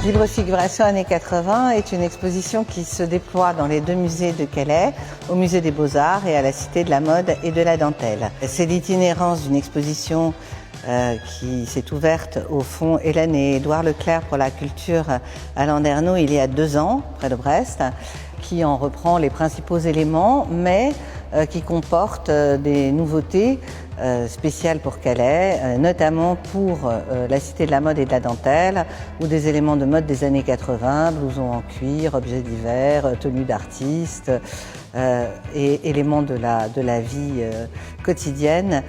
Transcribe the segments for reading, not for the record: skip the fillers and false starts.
Libre Figuration années 80 est une exposition qui se déploie dans les deux musées de Calais, au musée des Beaux-Arts et à la Cité de la Mode et de la Dentelle. C'est l'itinérance d'une exposition qui s'est ouverte au Fonds Hélène et Édouard Leclerc pour la culture à Landerneau il y a 2 ans, près de Brest, qui en reprend les principaux éléments, mais qui comporte des nouveautés spéciales pour Calais, notamment pour la Cité de la Mode et de la Dentelle, où des éléments de mode des années 80, blousons en cuir, objets divers, tenues d'artistes et éléments de la vie quotidienne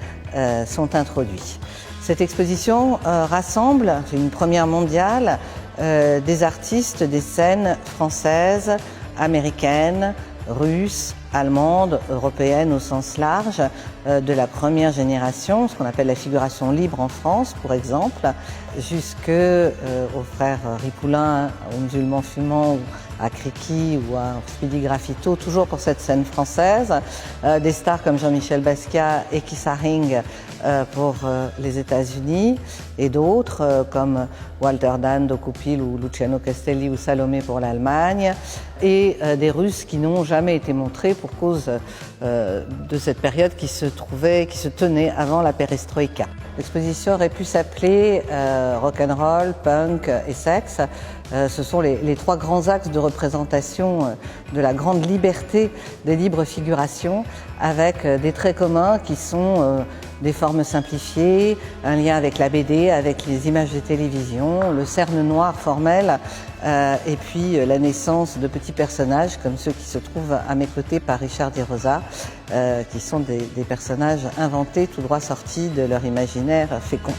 sont introduits. Cette exposition rassemble, c'est une première mondiale, des artistes des scènes françaises, américaines, russes, allemandes, européennes au sens large, de la première génération, ce qu'on appelle la figuration libre en France, pour exemple, aux frères Ripoulin, aux musulmans fumants, ou à Cricqui ou à Speedy Graffito, toujours pour cette scène française, des stars comme Jean-Michel Basquiat et Keith Haring pour les États-Unis, et d'autres comme Walter Dan, Dokupil ou Luciano Castelli ou Salomé pour l'Allemagne, et des Russes qui n'ont jamais été montrés pour cause de cette période qui se tenait avant la perestroïka. L'exposition aurait pu s'appeler rock'n'roll, punk et sexe. Ce sont les 3 grands axes de représentation de la grande liberté des libres figurations, avec des traits communs qui sont des formes simplifiées, un lien avec la BD, avec les images de télévision, le cerne noir formel, et puis la naissance de petits personnages comme ceux qui se trouvent à mes côtés par Richard Di Rosa, qui sont des personnages inventés tout droit sortis de leur imaginaire fécond.